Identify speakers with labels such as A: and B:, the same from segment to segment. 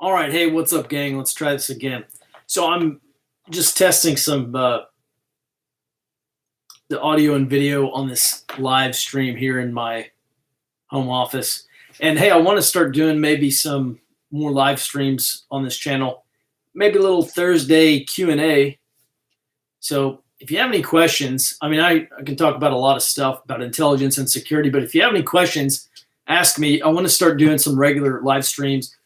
A: All right, hey, what's up, gang? Let's try this again. So I'm just testing some the audio and video on this live stream here in my home office. And hey, I want to start doing maybe some more live streams on this channel, maybe a little Thursday Q&A. So if you have any questions, I can talk about a lot of stuff about intelligence and security, but if you have any questions, ask me. I want to start doing some regular live streams.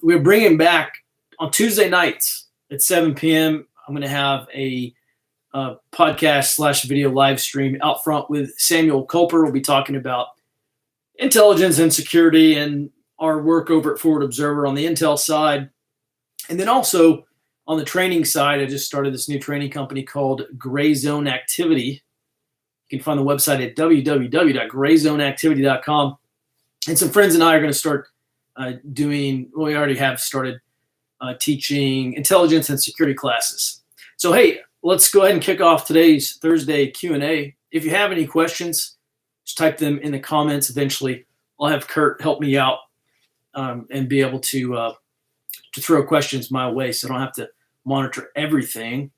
A: We're bringing back on Tuesday nights at 7 p.m. I'm going to have a podcast / video live stream out front with Samuel Culper. We'll be talking about intelligence and security and our work over at Forward Observer on the intel side. And then also on the training side, I just started this new training company called Gray Zone Activity. You can find the website at www.grayzoneactivity.com. And some friends and I are going to start we already have started teaching intelligence and security classes. So, hey, let's go ahead and kick off today's Thursday Q&A. If you have any questions, just type them in the comments. Eventually, I'll have Kurt help me out and be able to throw questions my way so I don't have to monitor everything.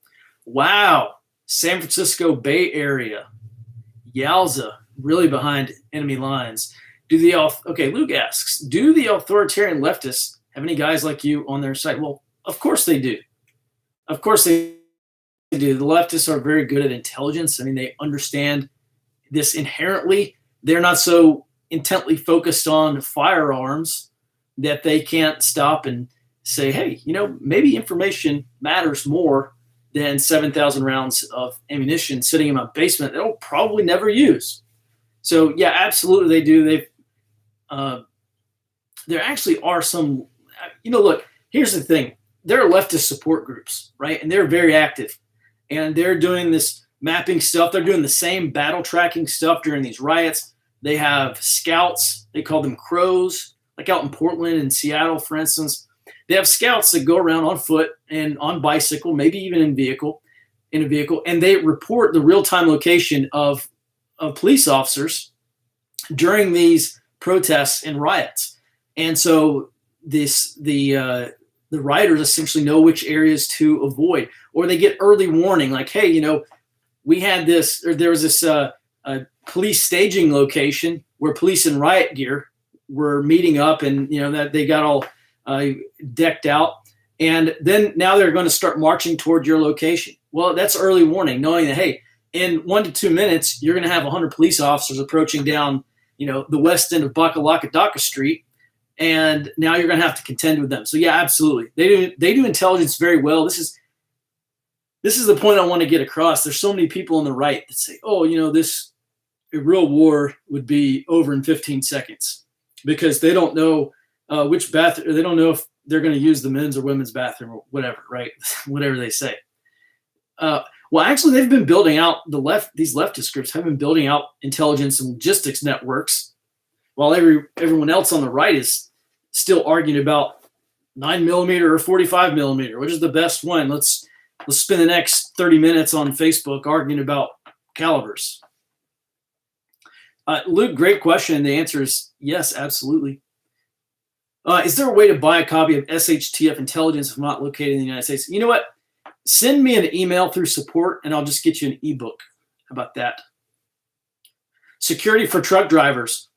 A: Wow, San Francisco Bay Area. Yowza, really behind enemy lines. Luke asks, do the authoritarian leftists have any guys like you on their side? Well, of course they do. Of course they do. The leftists are very good at intelligence. They understand this inherently. They're not so intently focused on firearms that they can't stop and say, hey, maybe information matters more than 7,000 rounds of ammunition sitting in my basement that I'll probably never use. So, yeah, absolutely they do. There actually are some, look, here's the thing. There are leftist support groups, right? And they're very active. And they're doing this mapping stuff. They're doing the same battle tracking stuff during these riots. They have scouts. They call them crows, like out in Portland and Seattle, for instance. They have scouts that go around on foot and on bicycle, maybe even in a vehicle, and they report the real-time location of police officers during these protests and riots. And so the rioters essentially know which areas to avoid, or they get early warning, like, hey, we had this, or there was this police staging location where police in riot gear were meeting up, and that they got all decked out, and then now they're going to start marching toward your location. Well, that's early warning, knowing that, hey, in 1 to 2 minutes, you're going to have 100 police officers approaching down, the west end of Bakalakadaka Street, and now you're going to have to contend with them. So yeah, absolutely, they do intelligence very well. This is the point I want to get across. There's so many people on the right that say, oh, a real war would be over in 15 seconds because they don't know which bathroom. They don't know if they're going to use the men's or women's bathroom or whatever, right? Whatever they say. Well, actually, they've been building out these leftist groups have been building out intelligence and logistics networks, while everyone else on the right is still arguing about 9mm or 45mm, which is the best one. Let's spend the next 30 minutes on Facebook arguing about calibers. Luke, great question. The answer is yes, absolutely. Is there a way to buy a copy of SHTF intelligence if not located in the United States? You know what? Send me an email through support, and I'll just get you an ebook. How about that? Security for truck drivers.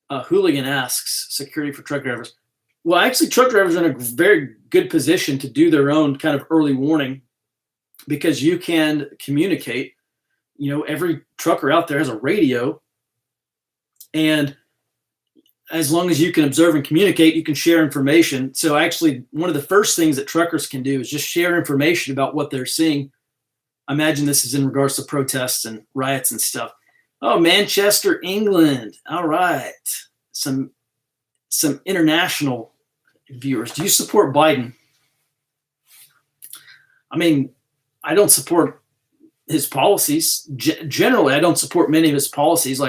A: Hooligan asks, security for truck drivers. Well, actually, truck drivers are in a very good position to do their own kind of early warning because you can communicate. Every trucker out there has a radio, and as long as you can observe and communicate, you can share information. So actually, one of the first things that truckers can do is just share information about what they're seeing. I imagine this is in regards to protests and riots and stuff. Oh, Manchester, England. All right. Some international viewers. Do you support Biden? I don't support his policies. Generally, I don't support many of his policies.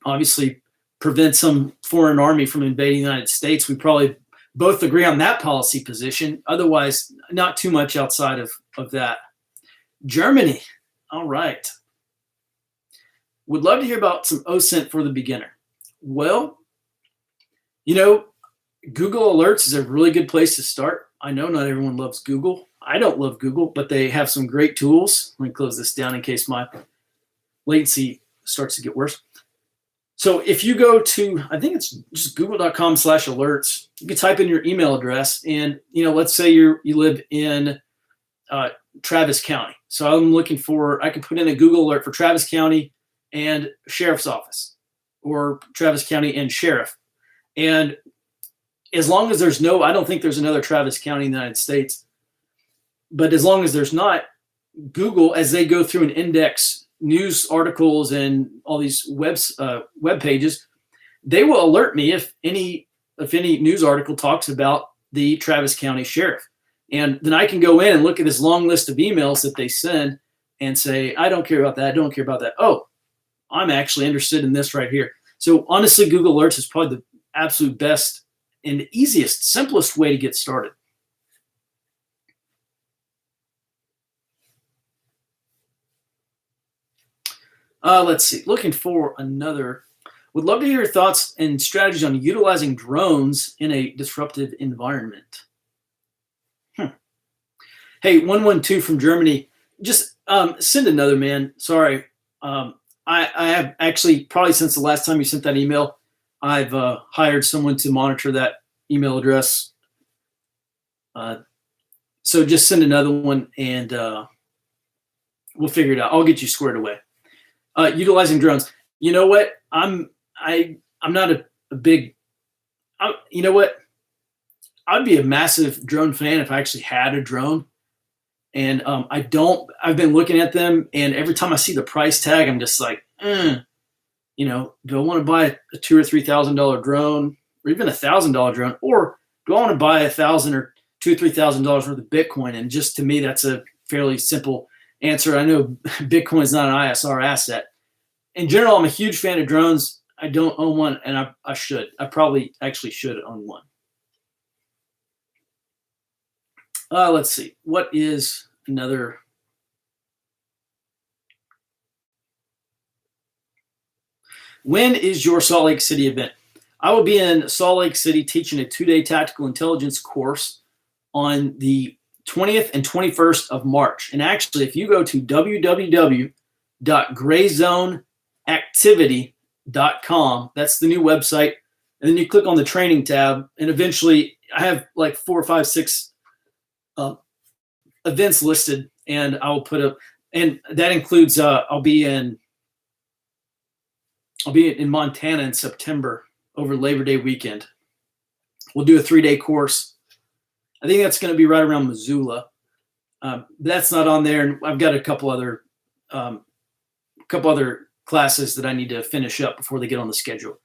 A: Obviously, prevent some foreign army from invading the United States. We probably both agree on that policy position. Otherwise, not too much outside of that. Germany. All right. Would love to hear about some OSINT for the beginner. Well, Google Alerts is a really good place to start. I know not everyone loves Google. I don't love Google, but they have some great tools. Let me close this down in case my latency starts to get worse. So if you go to, I think it's just google.com/alerts, you can type in your email address, and let's say you live in Travis County. So I'm looking for, I can put in a Google alert for Travis County and Sheriff's Office, or Travis County and Sheriff. And as long as there's no, I don't think there's another Travis County in the United States, but as long as there's not, Google, as they go through and index news articles and all these web pages, they will alert me if any news article talks about the Travis County Sheriff. And then I can go in and look at this long list of emails that they send and say, I don't care about that. I don't care about that. Oh, I'm actually interested in this right here. So honestly, Google Alerts is probably the absolute best and easiest, simplest way to get started. Let's see. Looking for another. Would love to hear your thoughts and strategies on utilizing drones in a disruptive environment. Hey, 112 from Germany. Just send another, man. Sorry. I have actually, probably since the last time you sent that email, I've hired someone to monitor that email address. So just send another one, and we'll figure it out. I'll get you squared away. Utilizing drones. You know what? I'm not a big. You know what? I'd be a massive drone fan if I actually had a drone. And I don't. I've been looking at them, and every time I see the price tag, I'm just like, do I want to buy a $2,000 or $3,000 drone, or even $1,000 drone, or do I want to buy $1,000 or $2,000 or $3,000 worth of Bitcoin? And just to me, that's a fairly simple answer. I know Bitcoin is not an ISR asset. In general, I'm a huge fan of drones. I don't own one, and I should. I probably actually should own one. Let's see. What is another? When is your Salt Lake City event? I will be in Salt Lake City teaching a 2-day tactical intelligence course on the 20th and 21st of March. And actually, if you go to www.grayzoneactivity.com, that's the new website, and then you click on the training tab, and eventually I have like 4, 5, 6 events listed, and I will put up, and that includes I'll be in Montana in September over Labor Day weekend. We'll do a 3-day course. I think that's going to be right around Missoula. That's not on there, and I've got a couple other classes that I need to finish up before they get on the schedule.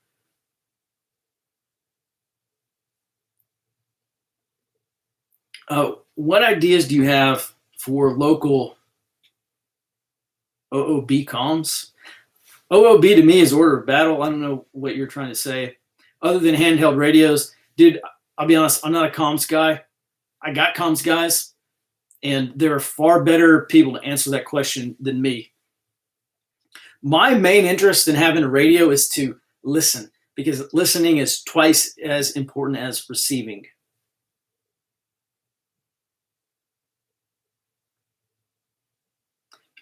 A: What ideas do you have for local OOB comms? OOB to me is order of battle. I don't know what you're trying to say. Other than handheld radios, dude, I'll be honest, I'm not a comms guy. I got comms guys, and there are far better people to answer that question than me. My main interest in having a radio is to listen, because listening is twice as important as receiving.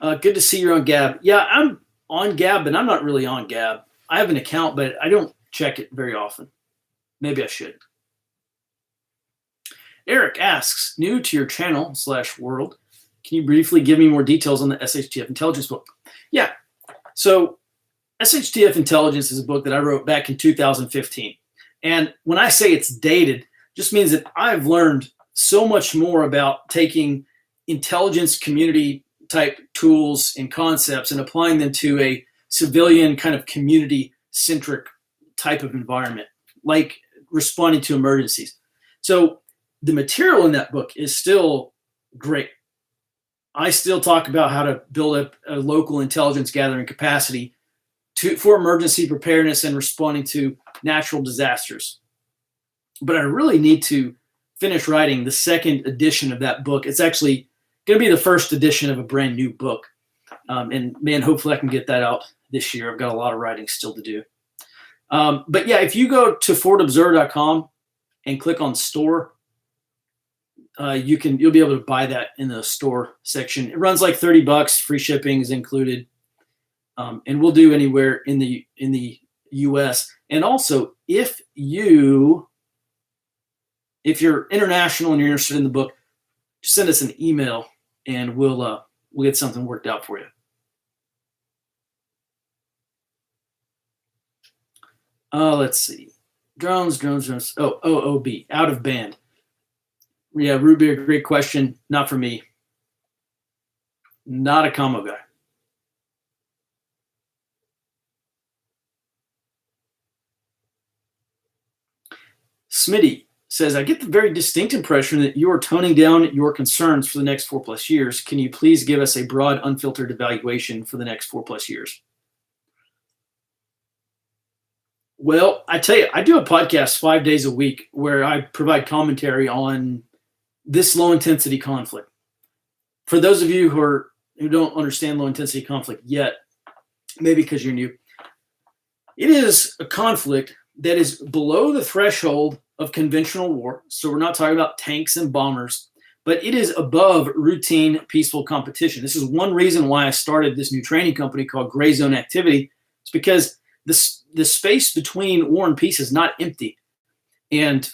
A: Good to see you're on Gab. Yeah, I'm on Gab, but I'm not really on Gab. I have an account, but I don't check it very often. Maybe I should. Eric asks, new to your channel /world, can you briefly give me more details on the SHTF Intelligence book? Yeah. So SHTF Intelligence is a book that I wrote back in 2015. And when I say it's dated, just means that I've learned so much more about taking intelligence community type tools and concepts and applying them to a civilian kind of community centric type of environment, like responding to emergencies. So the material in that book is still great. I still talk about how to build up a local intelligence gathering capacity for emergency preparedness and responding to natural disasters. But I really need to finish writing the second edition of that book. It's actually going to be the first edition of a brand new book. And man, hopefully I can get that out this year. I've got a lot of writing still to do. But yeah, if you go to forwardobserver.com, and click on store, you'll be able to buy that in the store section. It runs like $30, free shipping is included, and we'll do anywhere in the U.S. And also, if you're international and you're interested in the book, send us an email and we'll get something worked out for you. Let's see. Drones. Oh, OOB, out of band. Yeah, root beer, great question. Not for me. Not a combo guy. Smitty says, I get the very distinct impression that you are toning down your concerns for the next 4+ years. Can you please give us a broad, unfiltered evaluation for the next 4+ years? Well, I tell you, I do a podcast 5 days a week where I provide commentary on this low-intensity conflict. For those of you who don't understand low-intensity conflict yet, maybe because you're new, it is a conflict that is below the threshold of conventional war. So we're not talking about tanks and bombers, but it is above routine peaceful competition. This is one reason why I started this new training company called Gray Zone Activity. It's because the space between war and peace is not empty. And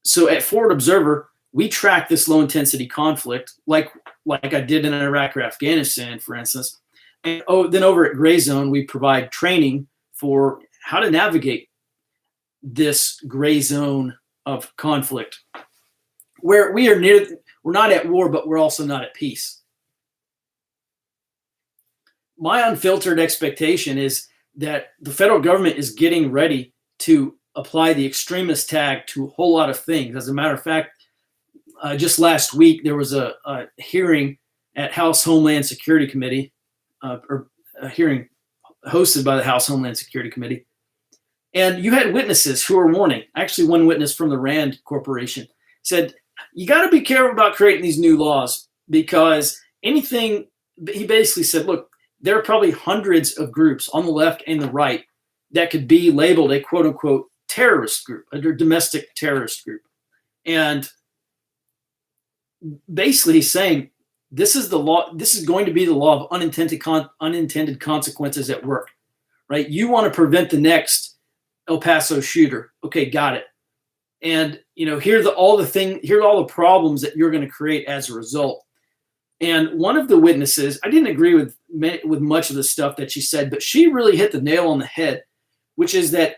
A: so at Forward Observer, we track this low intensity conflict like I did in Iraq or Afghanistan, for instance. And then over at Gray Zone, we provide training for how to navigate this gray zone of conflict where we're not at war, but we're also not at peace. My unfiltered expectation is that the federal government is getting ready to apply the extremist tag to a whole lot of things. As a matter of fact, just last week, there was a hearing at House Homeland Security Committee, or a hearing hosted by the House Homeland Security Committee. And you had witnesses who were warning. Actually, one witness from the RAND Corporation said, you got to be careful about creating these new laws because he basically said, look, there are probably hundreds of groups on the left and the right that could be labeled a quote unquote terrorist group, a domestic terrorist group. And basically he's saying, this is the law. This is going to be the law of unintended consequences at work, right? You want to prevent the next El Paso shooter. Okay, got it. And here are all the problems that you're going to create as a result. And one of the witnesses, I didn't agree with much of the stuff that she said, but she really hit the nail on the head, which is that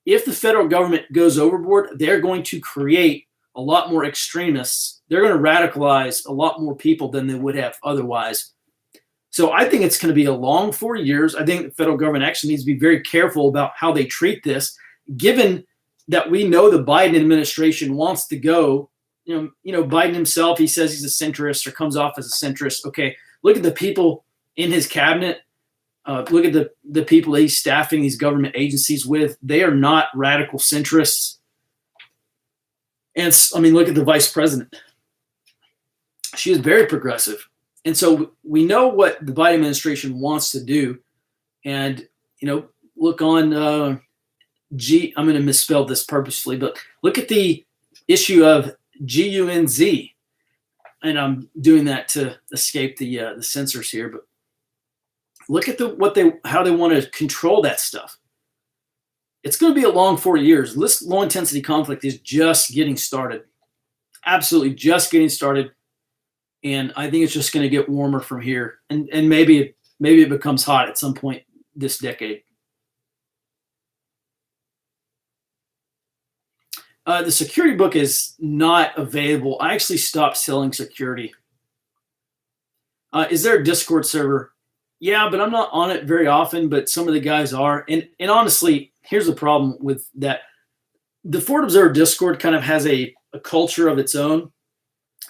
A: if the federal government goes overboard, they're going to create a lot more extremists. They're going to radicalize a lot more people than they would have otherwise. So I think it's going to be a long 4 years. I think the federal government actually needs to be very careful about how they treat this, given that we know the Biden administration wants to go. Biden himself, he says he's a centrist or comes off as a centrist. Okay, look at the people in his cabinet. Look at the people that he's staffing these government agencies with. They are not radical centrists. And look at the vice president. She is very progressive. And so we know what the Biden administration wants to do. And, look on I'm going to misspell this purposefully, but look at the issue of GUNZ. And I'm doing that to escape the censors here. But look at how they want to control that stuff. It's going to be a long 4 years. This low intensity conflict is just getting started. Absolutely just getting started. And I think it's just going to get warmer from here. And maybe it becomes hot at some point this decade. The security book is not available. I actually stopped selling security. Is there a Discord server? Yeah, but I'm not on it very often, but some of the guys are. And honestly, here's the problem with that. The Forward Observer Discord kind of has a culture of its own.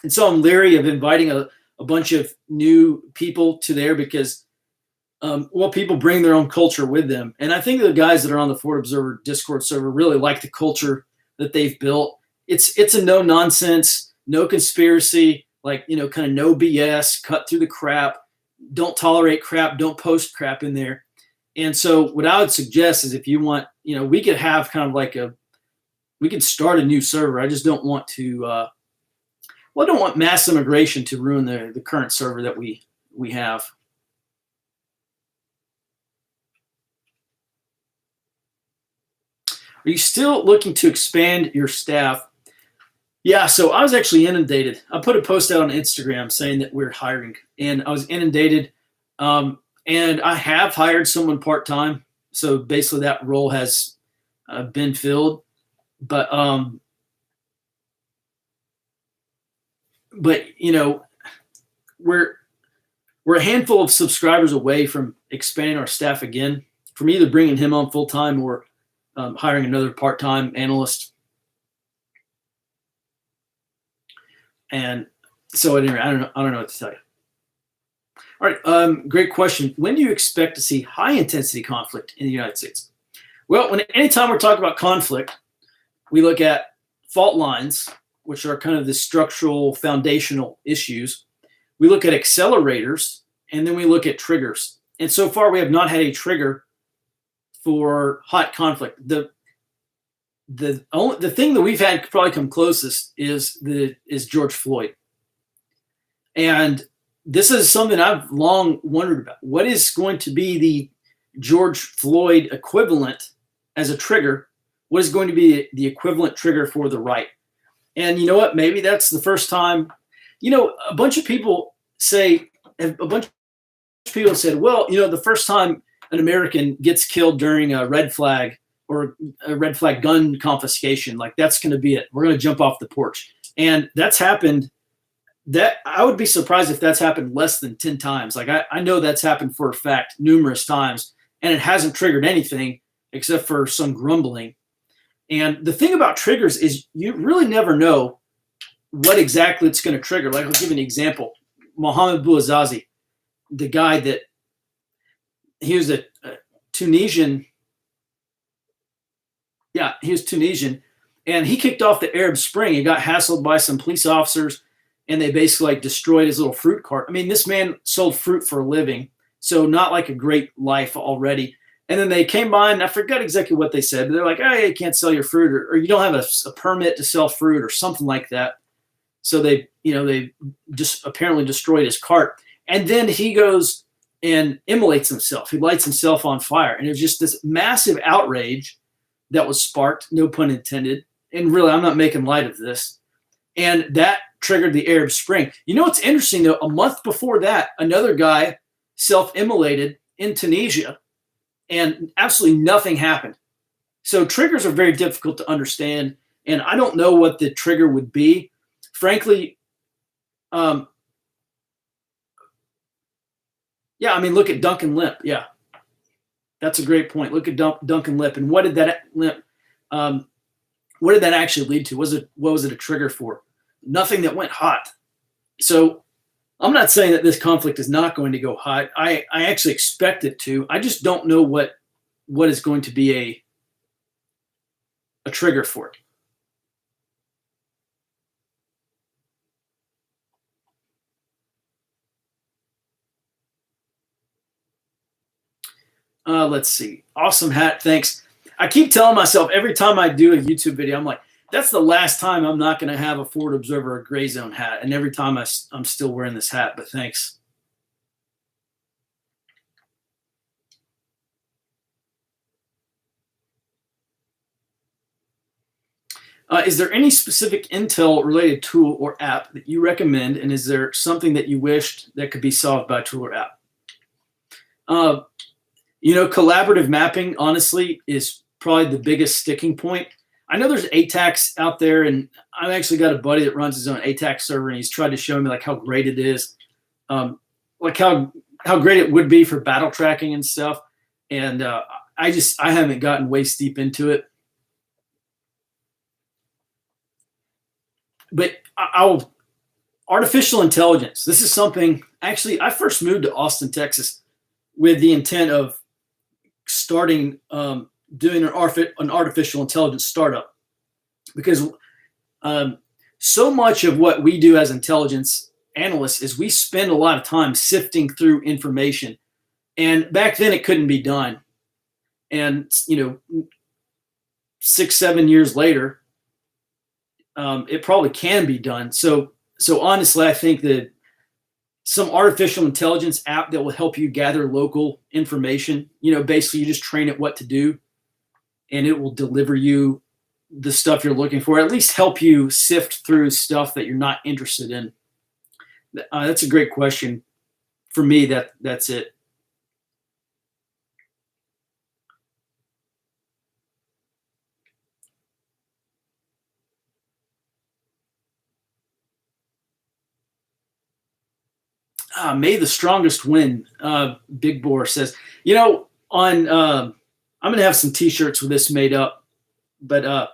A: And so I'm leery of inviting a bunch of new people to there because, people bring their own culture with them. And I think the guys that are on the Forward Observer Discord server really like the culture that they've built. It's a no nonsense, no conspiracy, kind of no BS, cut through the crap, don't tolerate crap, don't post crap in there. And so what I would suggest is if you want, we could have kind of like We can start a new server. I just don't want to. Well, I don't want mass immigration to ruin the current server that we have. Are you still looking to expand your staff? Yeah, so I was actually inundated. I put a post out on Instagram saying that we're hiring, and I was inundated. And I have hired someone part-time. So basically that role has been filled. But you know, we're a handful of subscribers away from expanding our staff again, from either bringing him on full-time or hiring another part-time analyst. And so anyway, I don't know what to tell you. All right, great question. When do you expect to see high-intensity conflict in the United States? Well, anytime we're talking about conflict, we look at fault lines, which are kind of the structural, foundational issues. We look at accelerators, and then we look at triggers. And so far, we have not had a trigger for hot conflict. The thing that we've had probably come closest is George Floyd. And this is something I've long wondered about. What is going to be the George Floyd equivalent as a trigger? What is going to be the equivalent trigger for the right? And you know what? Maybe that's the first time. You know, a bunch of people said, well, you know, the first time an American gets killed during a red flag or a red flag gun confiscation, like that's going to be it. We're going to jump off the porch. And that's happened. That I would be surprised if that's happened less than 10 times. Like I know that's happened for a fact numerous times, and it hasn't triggered anything except for some grumbling. And the thing about triggers is you really never know what exactly it's going to trigger. Like I'll give you an example. Mohamed Bouazizi, the guy that he was a Tunisian. Yeah, he was Tunisian, and he kicked off the Arab Spring. He got hassled by some police officers, and they basically like destroyed his little fruit cart. I mean, this man sold fruit for a living, so not like a great life already. And then they came by, and I forgot exactly what they said, but they're like, "Oh, you can't sell your fruit, or you don't have a permit to sell fruit, or something like that." So they just apparently destroyed his cart. And then he goes and immolates himself. He lights himself on fire, and it was just this massive outrage that was sparked, no pun intended. And really, I'm not making light of this. And that triggered the Arab Spring. You know what's interesting, though? A month before that, another guy self-immolated in Tunisia, and absolutely nothing happened. So triggers are very difficult to understand, and I don't know what the trigger would be. Frankly, yeah, I mean, look at Duncan Limp. Yeah, that's a great point. Look at Duncan Limp, and what did that actually lead to? What was it a trigger for? Nothing that went hot. So I'm not saying that this conflict is not going to go hot. I actually expect it to. I just don't know what is going to be a trigger for it. Let's see. Awesome hat. Thanks. I keep telling myself every time I do a YouTube video, I'm like, that's the last time I'm not going to have a Forward Observer or Gray Zone hat. And every time I'm still wearing this hat, but thanks. Is there any specific Intel related tool or app that you recommend? And is there something that you wished that could be solved by a tool or app? You know, collaborative mapping, honestly, is probably the biggest sticking point. I know there's ATAX out there, and I've actually got a buddy that runs his own ATAX server, and he's tried to show me like how great it is, like how great it would be for battle tracking and stuff. And I haven't gotten waist deep into it. But artificial intelligence. This is something, actually, I first moved to Austin, Texas with the intent of starting doing an artificial intelligence startup, because so much of what we do as intelligence analysts is we spend a lot of time sifting through information. And back then it couldn't be done. And, 6-7 years later, it probably can be done. So honestly, I think that some artificial intelligence app that will help you gather local information, basically you just train it what to do, and it will deliver you the stuff you're looking for, at least help you sift through stuff that you're not interested in. That's a great question. For me, that's it. May the strongest win. Big Boar says, on I'm gonna have some T-shirts with this made up, but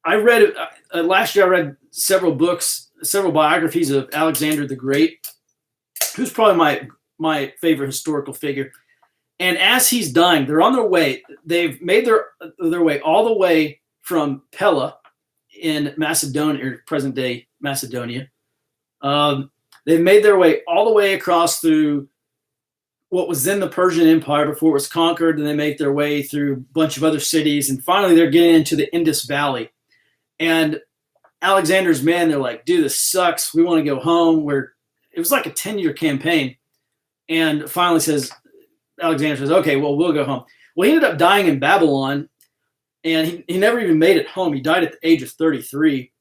A: I read last year. I read several books, several biographies of Alexander the Great, who's probably my favorite historical figure. And as he's dying, they're on their way. They've made their way all the way from Pella in Macedonia, or present day Macedonia. They've made their way all the way across through what was then the Persian Empire before it was conquered, and they make their way through a bunch of other cities, and finally they're getting into the Indus Valley. And Alexander's men, they're like, dude, this sucks. We want to go home. It was like a 10-year campaign. And finally Alexander says, okay, well, we'll go home. Well, he ended up dying in Babylon, and he never even made it home. He died at the age of 33.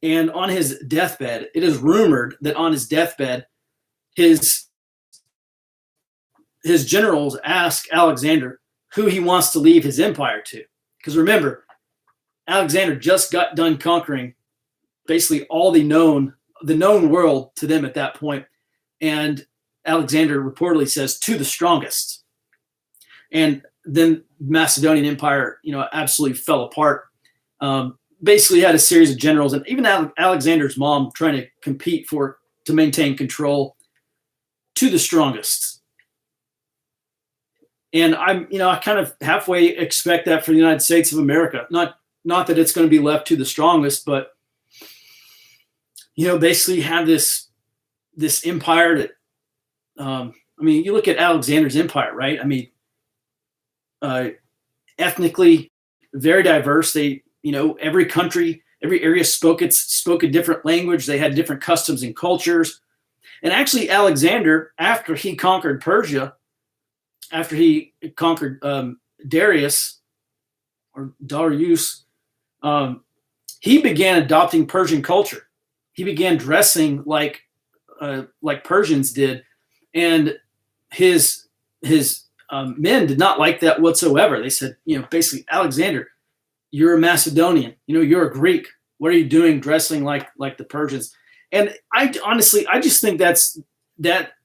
A: And on his deathbed, it is rumored that on his deathbed, his generals ask Alexander who he wants to leave his empire to. Because remember, Alexander just got done conquering basically all the known world to them at that point. And Alexander reportedly says, to the strongest. And then Macedonian Empire, absolutely fell apart. Basically had a series of generals, and even Alexander's mom trying to compete to maintain control, to the strongest. And I kind of halfway expect that for the United States of America. Not that it's going to be left to the strongest, but basically have this empire that, you look at Alexander's empire, right? Ethnically very diverse. They, every country, every area spoke a different language. They had different customs and cultures. And actually, Alexander, after he conquered Persia, after he conquered Darius or Darius, he began adopting Persian culture. He began dressing like Persians did, and his men did not like that whatsoever. They said, basically, Alexander, you're a Macedonian. You're a Greek. What are you doing dressing like the Persians? And I just think that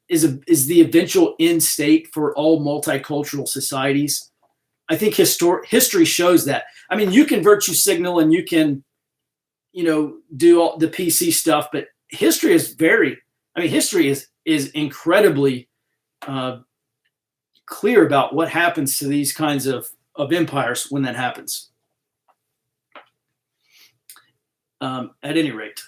A: is the eventual end state for all multicultural societies. I think history shows that. You can virtue signal and you can, do all the PC stuff, but history is incredibly clear about what happens to these kinds of empires when that happens. At any rate,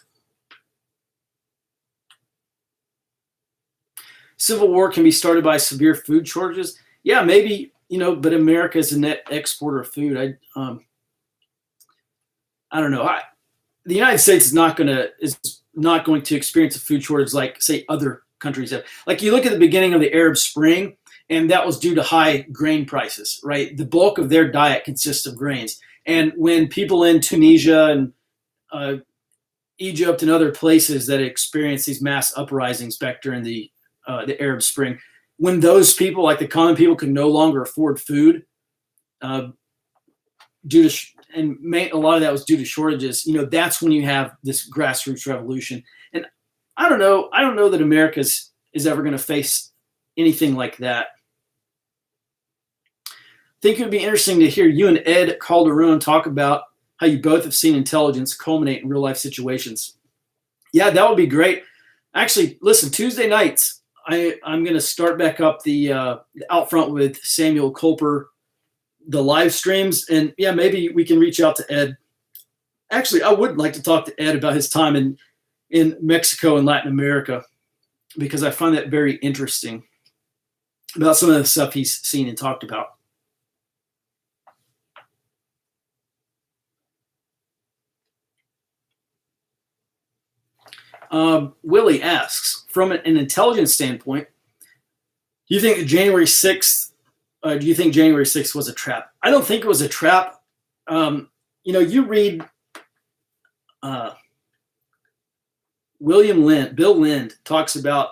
A: civil war can be started by severe food shortages. Yeah, maybe, but America is a net exporter of food. I don't know. The United States is not going to experience a food shortage like, say, other countries have. Like, you look at the beginning of the Arab Spring, and that was due to high grain prices, right? The bulk of their diet consists of grains. And when people in Tunisia and Egypt and other places that experienced these mass uprisings back during the Arab Spring, when those people, like the common people, could no longer afford food, a lot of that was due to shortages. That's when you have this grassroots revolution. And I don't know that America is ever going to face anything like that. I think it would be interesting to hear you and Ed Calderon talk about how you both have seen intelligence culminate in real life situations. Yeah, that would be great. Actually, listen, Tuesday nights, I'm going to start back up the Out Front with Samuel Culper, the live streams. And yeah, maybe we can reach out to Ed. Actually, I would like to talk to Ed about his time in Mexico and Latin America, because I find that very interesting about some of the stuff he's seen and talked about. Willie asks, from an intelligence standpoint, do you think January 6th was a trap? I don't think it was a trap. You read Bill Lind talks about,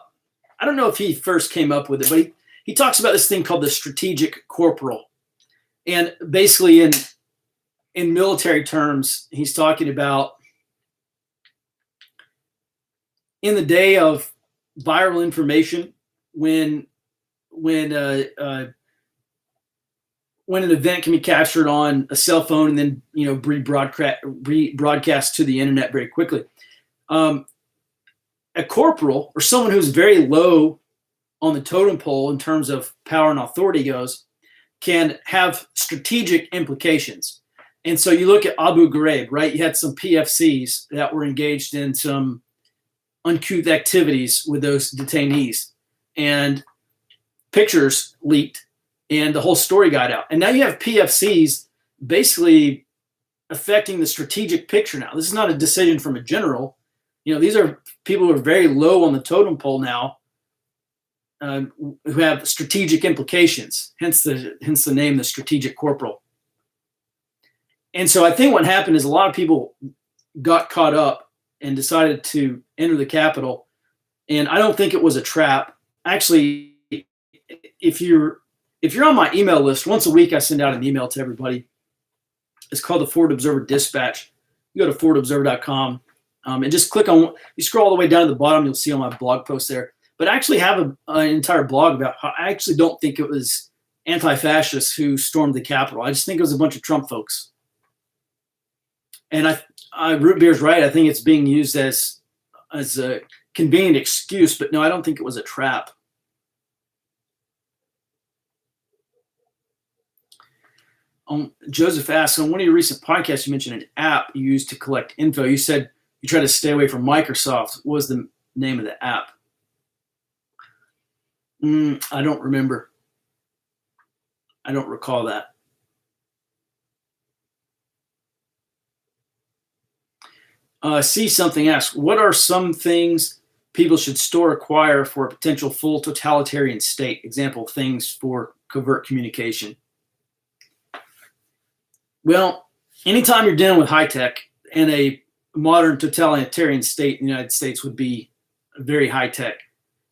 A: I don't know if he first came up with it, but he talks about this thing called the strategic corporal. And basically in military terms, he's talking about in the day of viral information, when an event can be captured on a cell phone and then rebroadcast to the internet very quickly. A corporal, or someone who's very low on the totem pole in terms of power and authority goes, can have strategic implications. And so you look at Abu Ghraib, right? You had some PFCs that were engaged in some uncouth activities with those detainees, and pictures leaked, and the whole story got out. And now you have PFCs basically affecting the strategic picture now. This is not a decision from a general. These are people who are very low on the totem pole now, who have strategic implications, hence the name, the strategic corporal. And so I think what happened is a lot of people got caught up and decided to enter the Capitol. And I don't think it was a trap. Actually, if you're on my email list, once a week I send out an email to everybody. It's called the Forward Observer Dispatch. You go to forwardobserver.com and just click on, you scroll all the way down to the bottom, you'll see all my blog posts there. But I actually have an entire blog about how I actually don't think it was anti-fascists who stormed the Capitol. I just think it was a bunch of Trump folks. And Root Beer's right. I think it's being used as a convenient excuse, but no, I don't think it was a trap. Joseph asks, on one of your recent podcasts, you mentioned an app you use to collect info. You said you try to stay away from Microsoft. What was the name of the app? I don't remember. I don't recall that. See something asks, what are some things people should store or acquire for a potential full totalitarian state? Example, things for covert communication. Well, anytime you're dealing with high tech, and a modern totalitarian state in the United States would be very high tech.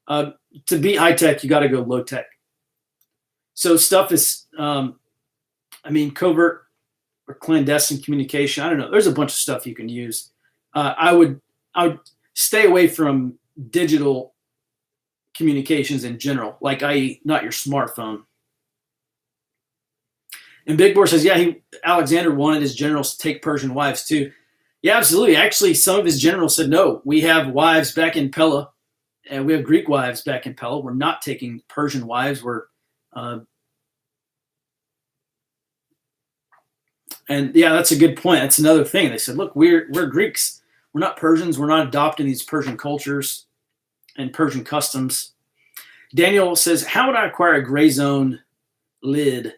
A: To beat high tech, you got to go low tech. So stuff is, covert or clandestine communication. I don't know. There's a bunch of stuff you can use. I would stay away from digital communications in general, like i.e. not your smartphone. And Big Boar says, yeah, Alexander wanted his generals to take Persian wives too. Yeah, absolutely. Actually, some of his generals said, no, we have wives back in Pella, and we have Greek wives back in Pella. We're not taking Persian wives. And yeah, that's a good point. That's another thing. They said, look, we're Greeks. We're not Persians. We're not adopting these Persian cultures and Persian customs. Daniel says, how would I acquire a gray zone lid?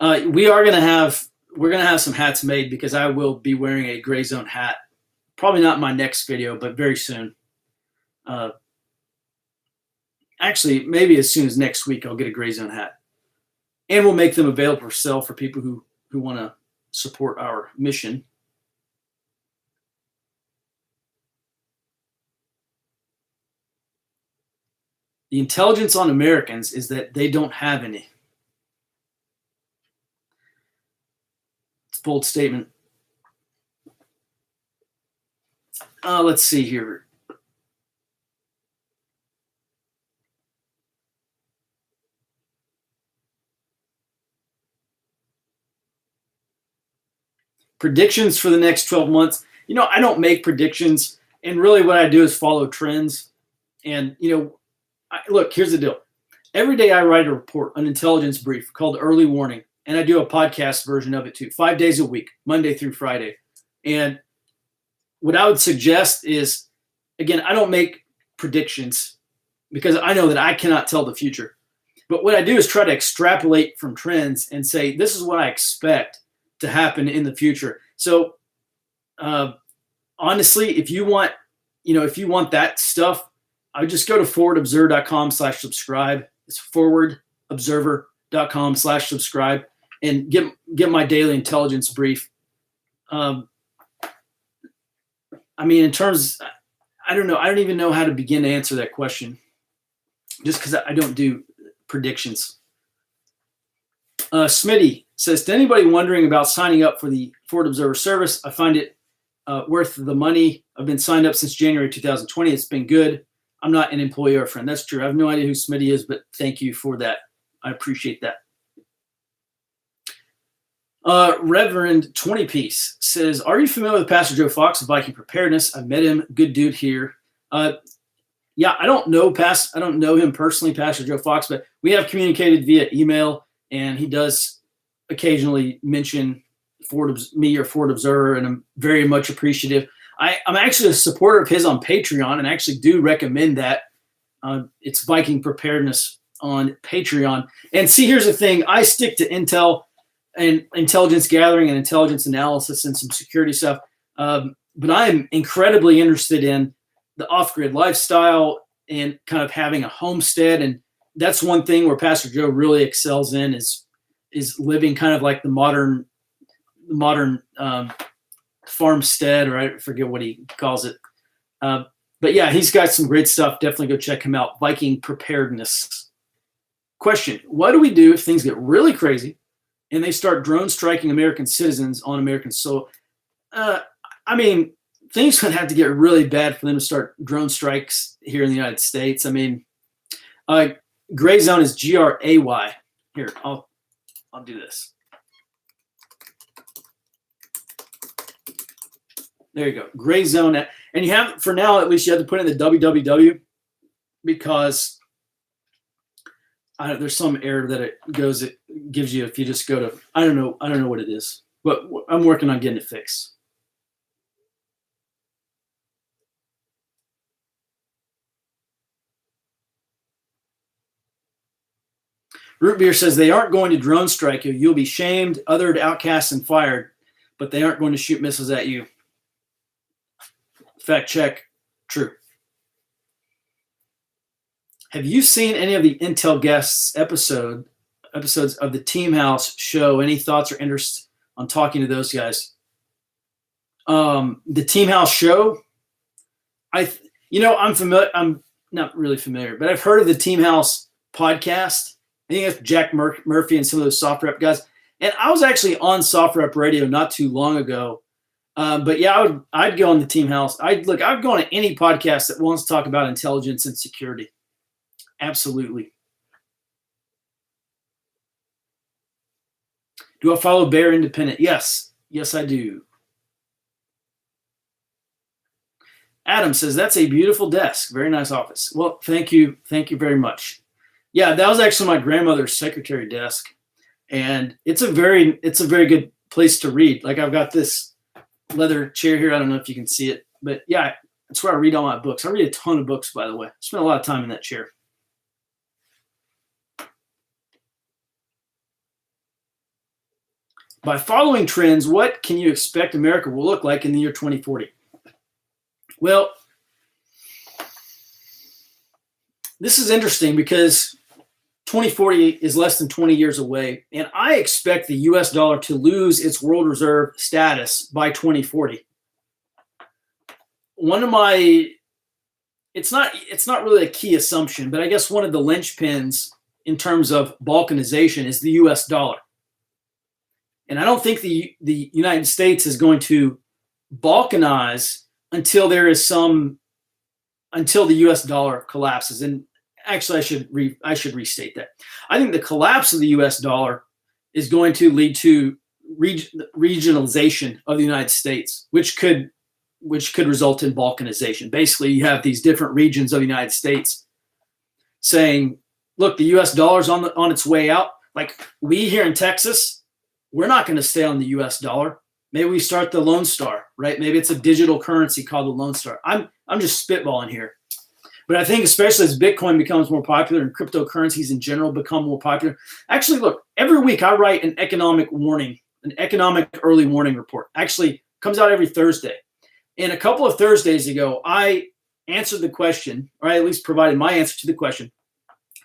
A: We're gonna have some hats made, because I will be wearing a gray zone hat. Probably not in my next video, but very soon. Actually, maybe as soon as next week, I'll get a gray zone hat, and we'll make them available for sale for people who want to support our mission. The intelligence on Americans is that they don't have any. It's a bold statement. Let's see here. Predictions for the next 12 months. I don't make predictions, and really what I do is follow trends. And, look, here's the deal. Every day I write a report, an intelligence brief called Early Warning, and I do a podcast version of it too, 5 days a week, Monday through Friday. And what I would suggest is, again, I don't make predictions because I know that I cannot tell the future. But what I do is try to extrapolate from trends and say, this is what I expect to happen in the future. So honestly, if you want if you want that stuff, I would just go to forwardobserver.com/subscribe. It's forwardobserver.com/subscribe and get my daily intelligence brief. In terms, I don't know. I don't even know how to begin to answer that question just because I don't do predictions. Smitty says, to anybody wondering about signing up for the Forward Observer service, I find it worth the money. I've been signed up since January 2020. It's been good. I'm not an employee or a friend. That's true. I have no idea who Smitty is, but thank you for that. I appreciate that. Reverend 20 Piece says, are you familiar with Pastor Joe Fox of Viking Preparedness? I've met him. Good dude here. Yeah, I don't know him personally, Pastor Joe Fox, but we have communicated via email, and he does occasionally mention me or Forward Observer, and I'm very much appreciative. I'm actually a supporter of his on Patreon, and actually do recommend that. It's Viking Preparedness on Patreon. And see, here's the thing. I stick to intel and intelligence gathering and intelligence analysis and some security stuff. But I'm incredibly interested in the off-grid lifestyle and kind of having a homestead. And that's one thing where Pastor Joe really excels in is living kind of like the modern farmstead, or I forget what he calls it. But yeah, he's got some great stuff. Definitely go check him out. Viking Preparedness. Question: what do we do if things get really crazy and they start drone striking American citizens on American soil? Things would have to get really bad for them to start drone strikes here in the United States. Gray zone is GRAY. Here, I'll do this. There you go, gray zone. And you have, for now at least, you have to put in the www because there's some error that it gives you if you just go to, I don't know what it is, but I'm working on getting it fixed. Root Beer says they aren't going to drone strike you. You'll be shamed, othered, outcast, and fired, but they aren't going to shoot missiles at you. Fact check. True. Have you seen any of the Intel Guests episodes of the Team House show? Any thoughts or interest on talking to those guys? The Team House show, I'm familiar. I'm not really familiar, but I've heard of the Team House podcast. I think that's Jack Murphy and some of those Soft Rep guys. And I was actually on Soft Rep Radio not too long ago. But yeah, I'd go on the Team House. I'd go on any podcast that wants to talk about intelligence and security. Absolutely. Do I follow Bear Independent? Yes. Yes, I do. Adam says, that's a beautiful desk. Very nice office. Well, thank you. Thank you very much. Yeah, that was actually my grandmother's secretary desk. And it's a very good place to read. Like, I've got this leather chair here. I don't know if you can see it, but yeah, that's where I read all my books. I read a ton of books, by the way. I spent a lot of time in that chair. By following trends, what can you expect America will look like in the year 2040? Well, this is interesting because 2040 is less than 20 years away, and I expect the U.S. dollar to lose its world reserve status by 2040. It's not really a key assumption, but I guess one of the linchpins in terms of balkanization is the U.S. dollar. And I don't think the United States is going to balkanize until the U.S. dollar collapses. And actually, I should restate that. I think the collapse of the U.S. dollar is going to lead to regionalization of the United States, which could result in balkanization. Basically, you have these different regions of the United States saying, "Look, the U.S. dollar's on its way out. Like we here in Texas, we're not going to stay on the U.S. dollar. Maybe we start the Lone Star, right? Maybe it's a digital currency called the Lone Star." I'm just spitballing here. But I think especially as Bitcoin becomes more popular and cryptocurrencies in general become more popular. Actually, look, every week I write an economic early warning report. Actually, comes out every Thursday. And a couple of Thursdays ago, I answered the question, or I at least provided my answer to the question,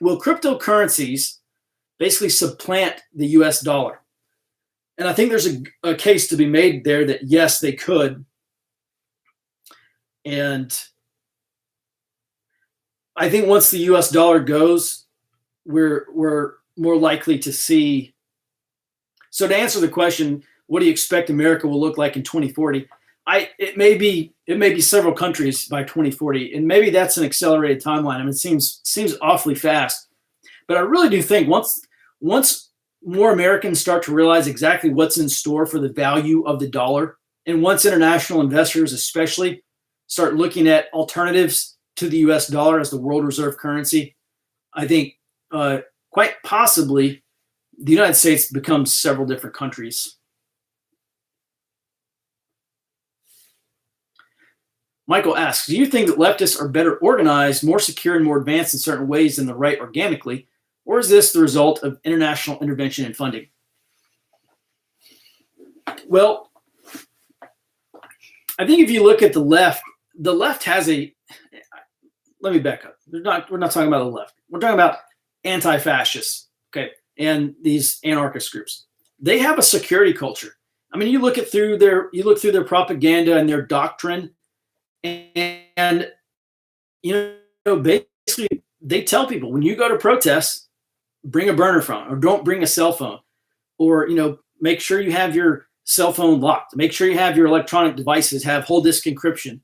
A: will cryptocurrencies basically supplant the US dollar? And I think there's a case to be made there that yes, they could. And I think once the US dollar goes, we're more likely to see. So to answer the question, what do you expect America will look like in 2040? It may be several countries by 2040, and maybe that's an accelerated timeline. I mean, it seems awfully fast, but I really do think once more Americans start to realize exactly what's in store for the value of the dollar, and once international investors especially start looking at alternatives to the US dollar as the world reserve currency, I think quite possibly the United States becomes several different countries. Michael asks, do you think that leftists are better organized, more secure, and more advanced in certain ways than the right organically? Or is this the result of international intervention and funding? Well, I think if you look at the left has a, let me back up. We're not talking about the left. We're talking about anti-fascists, okay, and these anarchist groups. They have a security culture. I mean, you look through their propaganda and their doctrine, and basically they tell people when you go to protests, bring a burner phone or don't bring a cell phone, or make sure you have your cell phone locked. Make sure you have your electronic devices have whole disk encryption,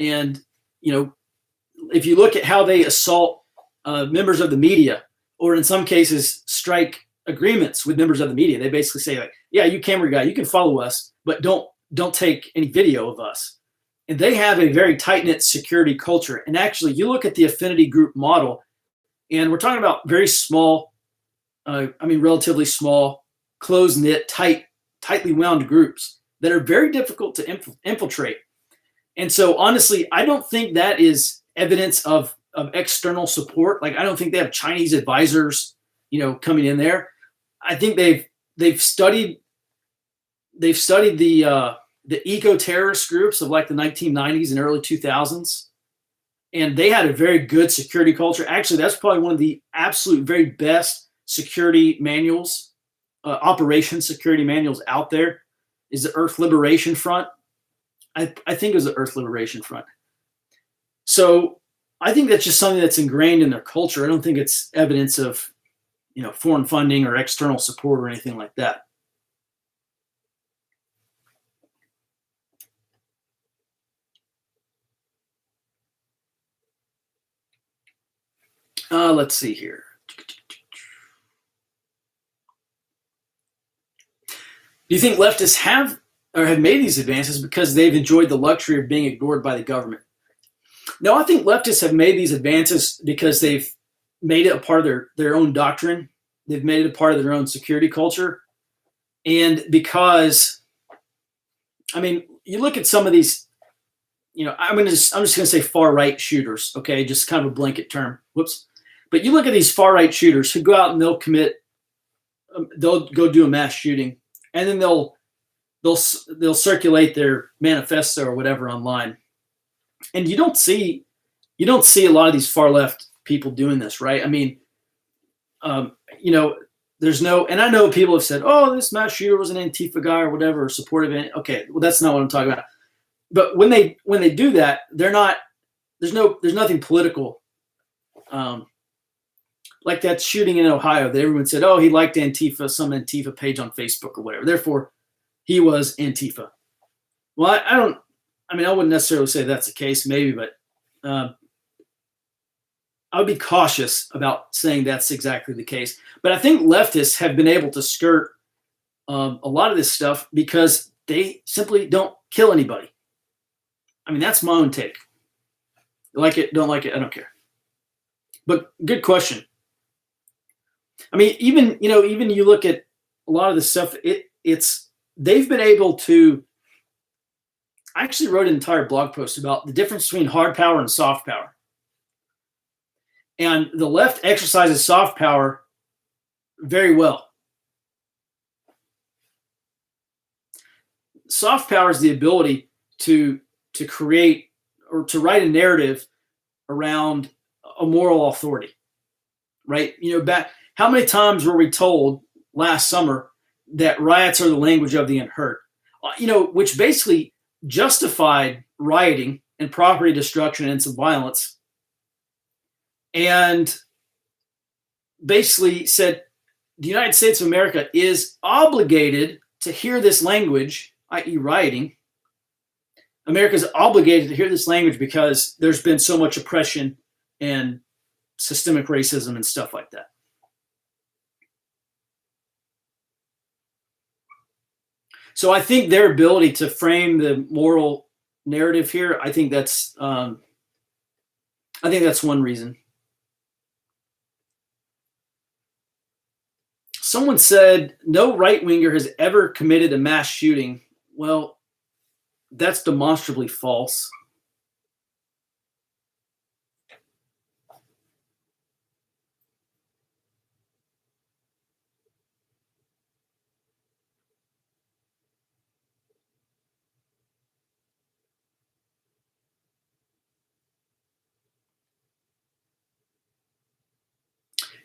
A: and if you look at how they assault members of the media, or in some cases strike agreements with members of the media, they basically say like, yeah, you camera guy, you can follow us, but don't take any video of us. And they have a very tight-knit security culture. And actually, you look at the affinity group model, and we're talking about very small, relatively small, close-knit, tightly wound groups that are very difficult to infiltrate. And so, honestly, I don't think that is evidence of external support. Like, I don't think they have Chinese advisors, coming in there. I think they've studied the eco-terrorist groups of like the 1990s and early 2000s. And they had a very good security culture. Actually, that's probably one of the absolute very best security manuals, operation security manuals out there, is the Earth Liberation Front. I think it was the Earth Liberation Front. So I think that's just something that's ingrained in their culture. I don't think it's evidence of, foreign funding or external support or anything like that. Let's see here. Do you think leftists have made these advances because they've enjoyed the luxury of being ignored by the government? No, I think leftists have made these advances because they've made it a part of their own doctrine. They've made it a part of their own security culture. And because, you look at some of these, I'm just going to say far-right shooters, okay? Just kind of a blanket term. Whoops. But you look at these far-right shooters who go out and they'll go do a mass shooting, and then they'll circulate their manifesto or whatever online. And you don't see a lot of these far left people doing this, right? There's no, and I know people have said, oh, this mass shooter was an Antifa guy or whatever, or supportive. Okay, well, that's not what I'm talking about. But when they do that, they're not. There's nothing political. Like that shooting in Ohio that everyone said, oh, he liked Antifa, some Antifa page on Facebook or whatever. Therefore, he was Antifa. Well, I wouldn't necessarily say that's the case, maybe, but I would be cautious about saying that's exactly the case. But I think leftists have been able to skirt a lot of this stuff because they simply don't kill anybody. That's my own take. Like it, don't like it, I don't care. But good question. Even you look at a lot of the stuff, they've been able to. I actually wrote an entire blog post about the difference between hard power and soft power. And the left exercises soft power very well. Soft power is the ability to create or to write a narrative around a moral authority, right? Back how many times were we told last summer that riots are the language of the unheard? Which basically justified rioting and property destruction and some violence, and basically said the United States of America is obligated to hear this language, i.e. rioting. America is obligated to hear this language because there's been so much oppression and systemic racism and stuff like that. So I think their ability to frame the moral narrative here, I think that's one reason. Someone said no right-winger has ever committed a mass shooting. Well, that's demonstrably false.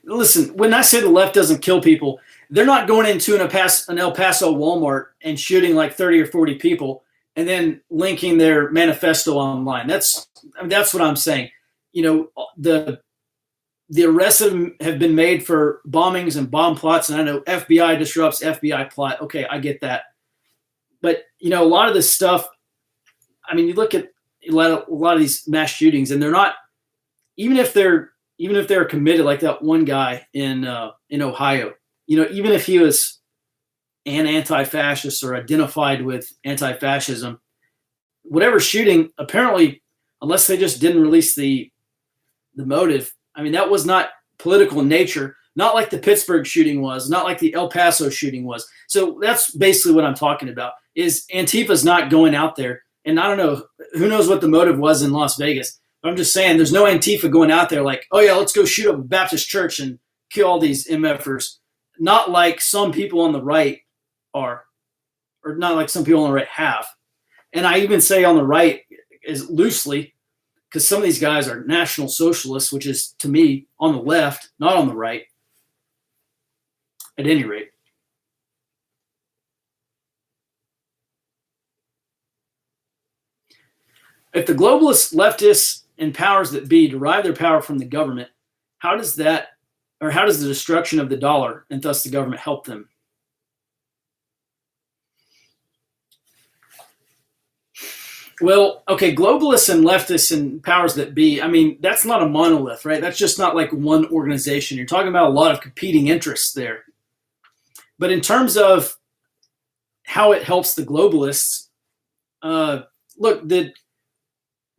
A: Listen, when I say the left doesn't kill people, they're not going into an El Paso Walmart and shooting like 30 or 40 people and then linking their manifesto online. That's what I'm saying. The arrests have been made for bombings and bomb plots, and I know FBI disrupts FBI plot. Okay, I get that. But, a lot of this stuff, you look at a lot of these mass shootings, and they're not, even if they're committed, like that one guy in Ohio, even if he was an anti-fascist or identified with anti-fascism, whatever shooting, apparently, unless they just didn't release the motive, that was not political in nature, not like the Pittsburgh shooting was, not like the El Paso shooting was. So that's basically what I'm talking about, is Antifa's not going out there, and I don't know, who knows what the motive was in Las Vegas. I'm just saying there's no Antifa going out there like, oh yeah, let's go shoot up a Baptist church and kill all these MFers. Not like some people on the right are, or not like some people on the right have. And I even say on the right is loosely, because some of these guys are National Socialists, which is, to me, on the left, not on the right, at any rate. If the globalists, leftists, and powers that be derive their power from the government, how does the destruction of the dollar and thus the government help them? Well, okay, globalists and leftists and powers that be, that's not a monolith, right? That's just not like one organization. You're talking about a lot of competing interests there. But in terms of how it helps the globalists, look,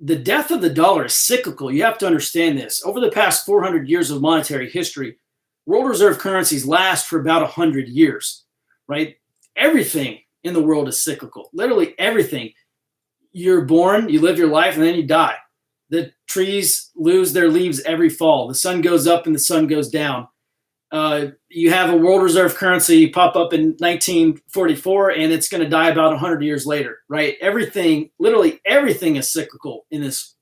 A: the death of the dollar is cyclical. You have to understand this. Over the past 400 years of monetary history, world reserve currencies last for about 100 years, right? Everything in the world is cyclical. Literally everything. You're born, you live your life, and then you die. The trees lose their leaves every fall. The sun goes up and the sun goes down. You have a world reserve currency pop up in 1944, and it's going to die about 100 years later, right? Everything, literally everything is cyclical in this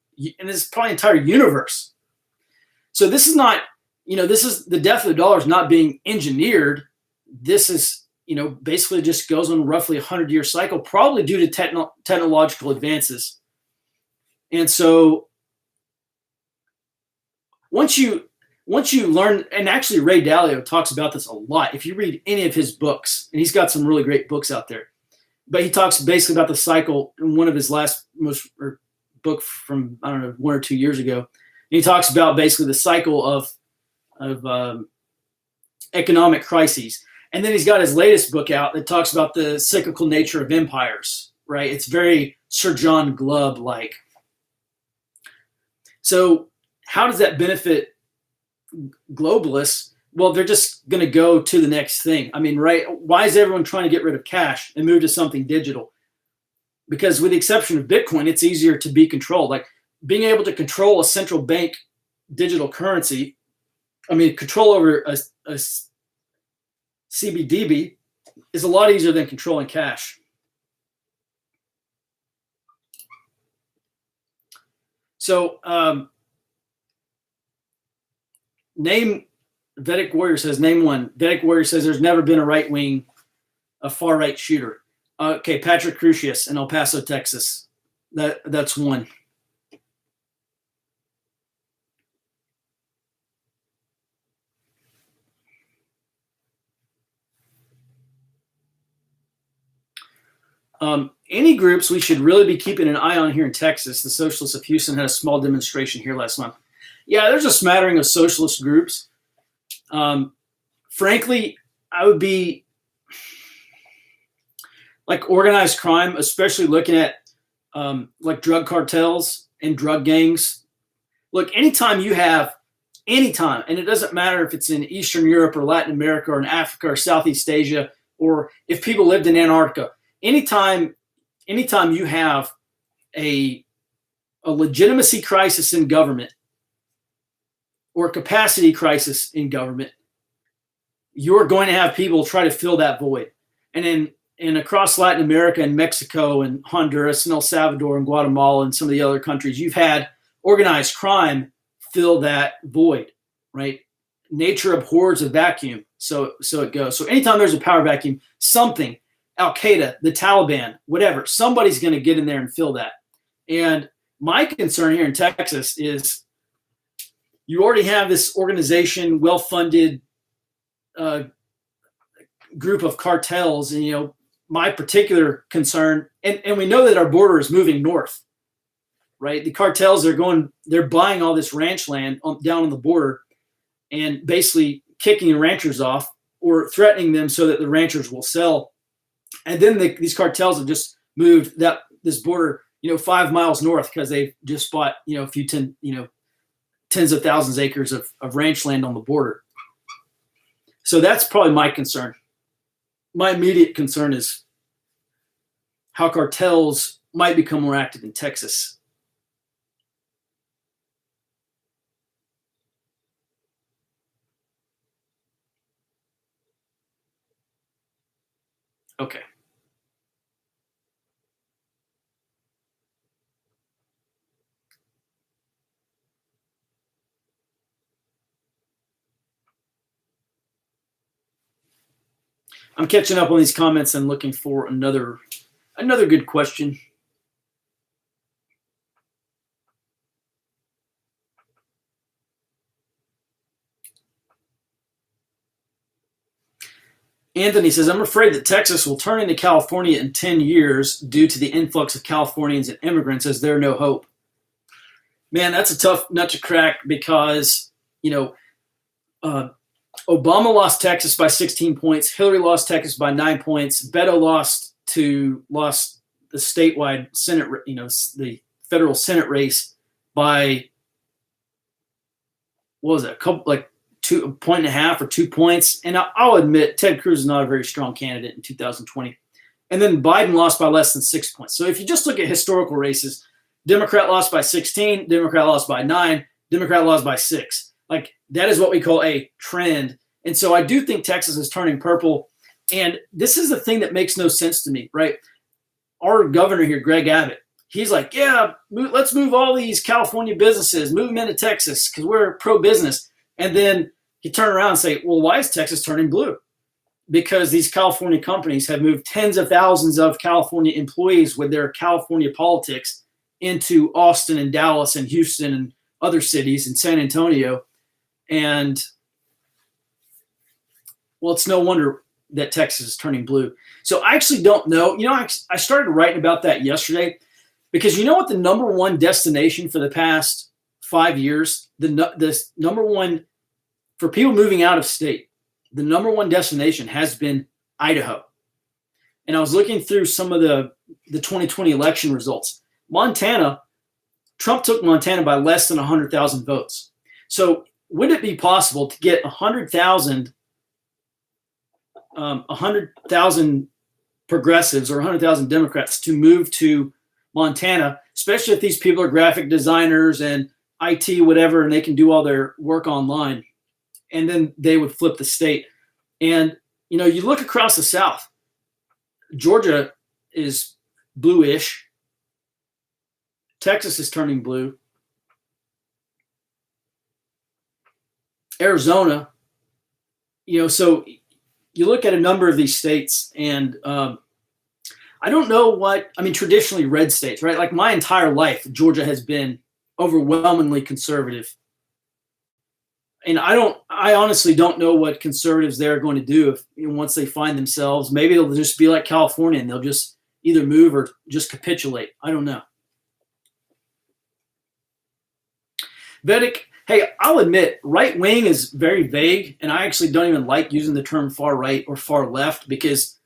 A: probably entire universe. So this is not, this is the death of the dollar is not being engineered. This is, basically just goes on roughly a 100-year cycle, probably due to technological advances. And so once you learn, and actually Ray Dalio talks about this a lot. If you read any of his books, and he's got some really great books out there, but he talks basically about the cycle in one of his book from, 1 or 2 years ago. And he talks about basically the cycle of economic crises. And then he's got his latest book out that talks about the cyclical nature of empires, right? It's very Sir John Glubb-like. So how does that benefit globalists? Well, they're just going to go to the next thing. Right? Why is everyone trying to get rid of cash and move to something digital? Because with the exception of Bitcoin, it's easier to be controlled. Like being able to control a central bank digital currency, control over a CBDB is a lot easier than controlling cash. So name Vedic Warrior says, name one. Vedic Warrior says there's never been a far right shooter. Okay, Patrick Crucius in El Paso, Texas. That's one. Any groups we should really be keeping an eye on here in Texas? The Socialists of Houston had a small demonstration here last month. Yeah, there's a smattering of socialist groups. Frankly, I would be like organized crime, especially looking at like drug cartels and drug gangs. Look, anytime, and it doesn't matter if it's in Eastern Europe or Latin America or in Africa or Southeast Asia, or if people lived in Antarctica, anytime you have a legitimacy crisis in government or a capacity crisis in government, you're going to have people try to fill that void. And in across Latin America and Mexico and Honduras and El Salvador and Guatemala and some of the other countries, you've had organized crime fill that void, right? Nature abhors a vacuum, so it goes. So anytime there's a power vacuum, something, Al-Qaeda, the Taliban, whatever, somebody's going to get in there and fill that. And my concern here in Texas is you already have this organization, well-funded group of cartels. And, my particular concern, and we know that our border is moving north, right? The cartels they're buying all this ranch land down on the border and basically kicking the ranchers off or threatening them so that the ranchers will sell. And then these cartels have just moved this border, 5 miles north because they've just bought, tens of thousands of acres of ranch land on the border. So that's probably my concern. My immediate concern is how cartels might become more active in Texas. Okay. I'm catching up on these comments and looking for another good question. Anthony says, I'm afraid that Texas will turn into California in 10 years due to the influx of Californians and immigrants. Is there no hope? Man, that's a tough nut to crack because, Obama lost Texas by 16 points. Hillary lost Texas by 9 points. Beto lost the statewide Senate, the federal Senate race by, what was it, a point and a half or 2 points. And I'll admit, Ted Cruz is not a very strong candidate in 2020. And then Biden lost by less than 6 points. So if you just look at historical races, Democrat lost by 16, Democrat lost by 9, Democrat lost by 6. Like, that is what we call a trend. And so I do think Texas is turning purple. And this is the thing that makes no sense to me, right? Our governor here, Greg Abbott, he's like, yeah, let's move all these California businesses, move them into Texas because we're pro-business. And then you turn around and say, well, why is Texas turning blue? Because these California companies have moved tens of thousands of California employees with their California politics into Austin and Dallas and Houston and other cities and San Antonio. And, well, it's no wonder that Texas is turning blue. So I actually don't know. I started writing about that yesterday because you know what the number one destination for the past 5 years, the number one for people moving out of state, the number one destination has been Idaho. And I was looking through some of the 2020 election results. Montana, Trump took Montana by less than 100,000 votes. So would it be possible to get 100,000 progressives or 100,000 Democrats to move to Montana, especially if these people are graphic designers and IT, whatever, and they can do all their work online, and then they would flip the state. And, you look across the South, Georgia is bluish. Texas is turning blue. Arizona, so you look at a number of these states, and I don't know traditionally red states, right? Like my entire life, Georgia has been overwhelmingly conservative. And I honestly don't know what conservatives there are going to do if once they find themselves. Maybe they'll just be like California and they'll just either move or just capitulate. I don't know. Vedic, hey, I'll admit, right wing is very vague, and I actually don't even like using the term far right or far left because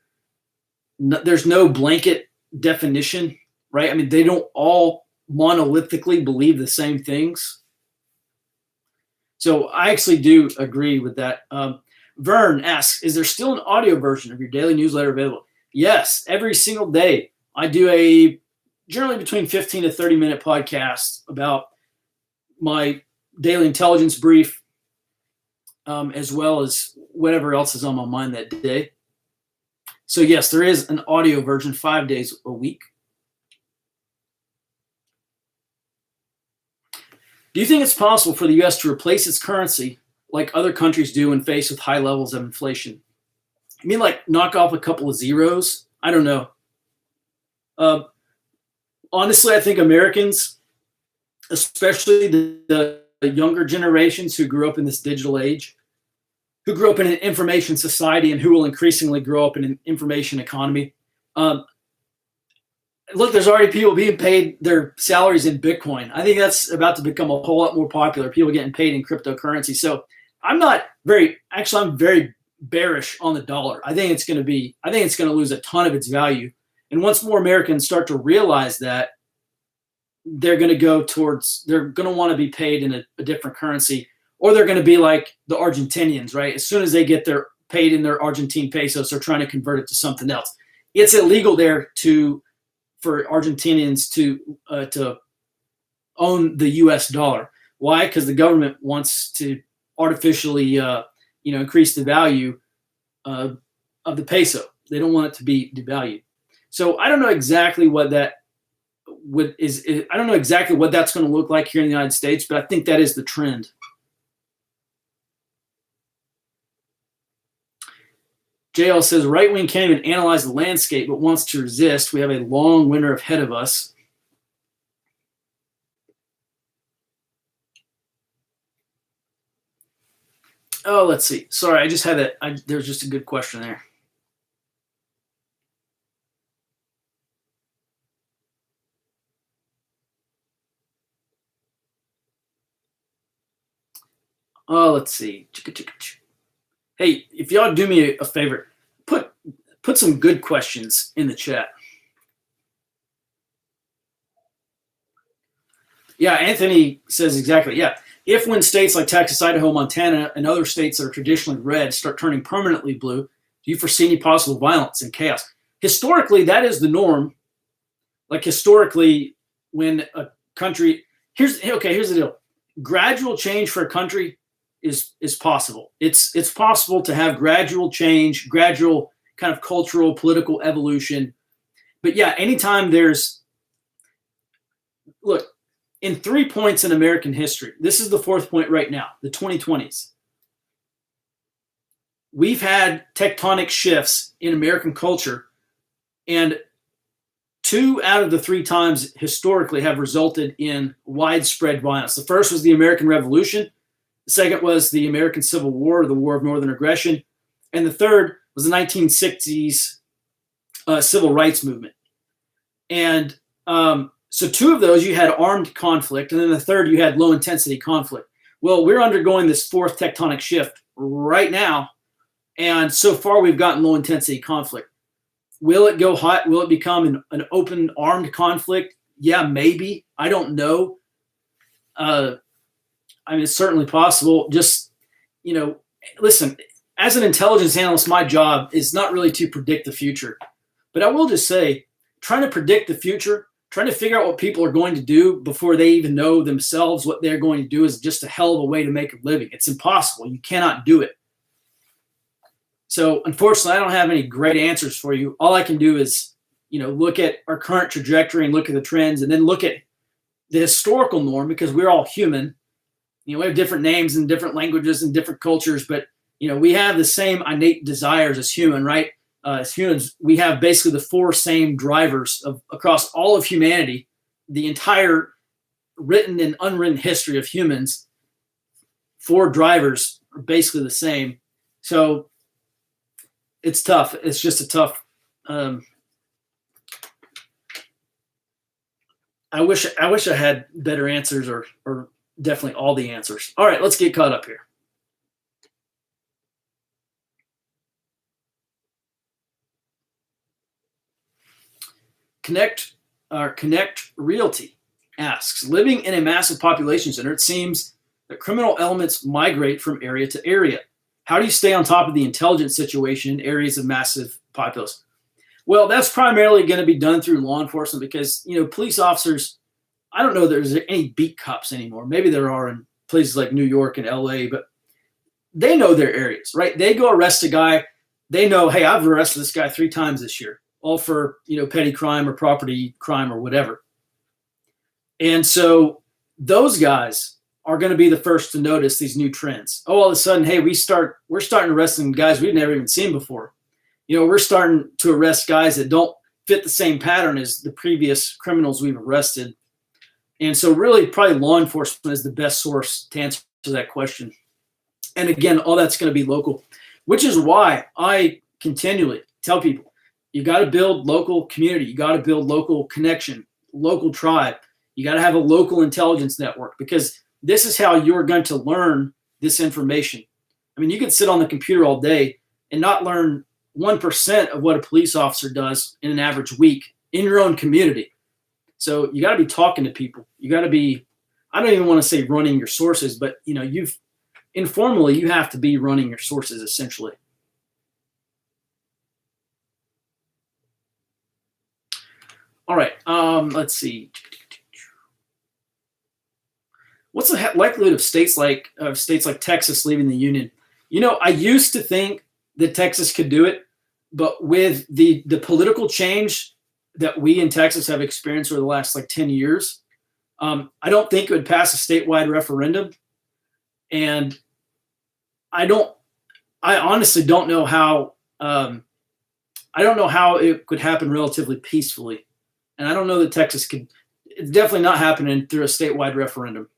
A: there's no blanket definition, right? I mean, they don't all monolithically believe the same things. So I actually do agree with that. Vern asks, is there still an audio version of your daily newsletter available? Yes, every single day. I do a generally between 15 to 30-minute podcast about my daily intelligence brief, as well as whatever else is on my mind that day. So yes, there is an audio version 5 days a week. Do you think it's possible for the U.S. to replace its currency like other countries do when faced with high levels of inflation? I mean, like knock off a couple of zeros? I don't know. Honestly, I think Americans, especially the younger generations who grew up in this digital age, who grew up in an information society and who will increasingly grow up in an information economy. Look, there's already people being paid their salaries in Bitcoin. I think that's about to become a whole lot more popular, people getting paid in cryptocurrency. So I'm very bearish on the dollar. I think it's going to lose a ton of its value. And once more Americans start to realize that, they're going to want to be paid in a different currency, or they're going to be like the Argentinians, right? As soon as they get their paid in their Argentine pesos, they're trying to convert it to something else. It's illegal there for Argentinians to own the U.S. dollar. Why? Because the government wants to artificially, increase the value of the peso. They don't want it to be devalued. So I don't know exactly what that I don't know exactly what that's going to look like here in the United States, but I think that is the trend. JL says, right wing can't even analyze the landscape, but wants to resist. We have a long winter ahead of us. Oh, let's see. Sorry, I just had that. There's just a good question there. Oh, let's see. Hey, if y'all do me a favor, put some good questions in the chat. Yeah, Anthony says exactly. Yeah, if when states like Texas, Idaho, Montana, and other states that are traditionally red start turning permanently blue, do you foresee any possible violence and chaos? Historically, that is the norm. Like historically, when a country here's the deal: gradual change for a country is possible. It's possible to have gradual change, gradual kind of cultural, political evolution. But yeah, anytime look, in 3 points in American history, this is the fourth point right now, the 2020s. We've had tectonic shifts in American culture, and 2 out of the 3 times historically have resulted in widespread violence. The first was the American Revolution. The second was the American Civil War, the War of Northern Aggression. And the third was the 1960s Civil Rights Movement. And so 2 of those, you had armed conflict. And then the third, you had low-intensity conflict. Well, we're undergoing this 4th tectonic shift right now. And so far, we've gotten low-intensity conflict. Will it go hot? Will it become an open armed conflict? Yeah, maybe. I don't know. It's certainly possible. Just, listen, as an intelligence analyst, my job is not really to predict the future. But I will just say, trying to predict the future, trying to figure out what people are going to do before they even know themselves what they're going to do is just a hell of a way to make a living. It's impossible. You cannot do it. So unfortunately, I don't have any great answers for you. All I can do is, look at our current trajectory and look at the trends and then look at the historical norm because we're all human We have different names and different languages and different cultures, but we have the same innate desires as human, right? As humans, we have basically the four same drivers across all of humanity, the entire written and unwritten history of humans. Four drivers are basically the same. So it's tough. It's just a tough. I wish I had better answers or definitely all the answers. All right, let's get caught up here. Connect Realty asks, living in a massive population center, it seems that criminal elements migrate from area to area. How do you stay on top of the intelligence situation in areas of massive populace? Well, that's primarily going to be done through law enforcement because, police officers, I don't know there's any beat cops anymore. Maybe there are in places like New York and LA, but they know their areas, right? They go arrest a guy. They know, hey, I've arrested this guy 3 times this year, all for, petty crime or property crime or whatever. And so those guys are going to be the first to notice these new trends. Oh, all of a sudden, hey, we're starting arresting guys we've never even seen before. We're starting to arrest guys that don't fit the same pattern as the previous criminals we've arrested. And so really probably law enforcement is the best source to answer that question. And again, all that's going to be local, which is why I continually tell people, you got to build local community. You got to build local connection, local tribe. You got to have a local intelligence network because this is how you're going to learn this information. I mean, you can sit on the computer all day and not learn 1% of what a police officer does in an average week in your own community. So you got to be talking to people. You got to be, I don't even want to say running your sources, but informally, you have to be running your sources essentially. All right, let's see. What's the likelihood of states like Texas leaving the union? I used to think that Texas could do it, but with the political change that we in Texas have experienced over the last 10 years, I don't think it would pass a statewide referendum. And I honestly don't know how, it could happen relatively peacefully. And I don't know that Texas could, it's definitely not happening through a statewide referendum.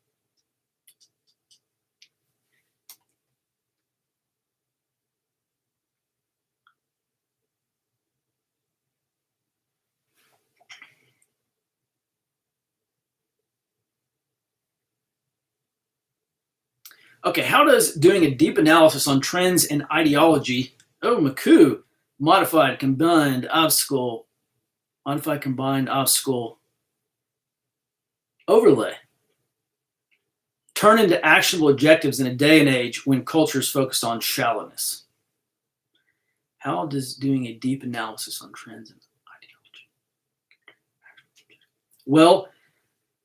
A: Okay, how does doing a deep analysis on trends and ideology, Maku, modified, combined, obstacle, overlay, turn into actionable objectives in a day and age when culture is focused on shallowness? How does doing a deep analysis on trends and ideology? Well,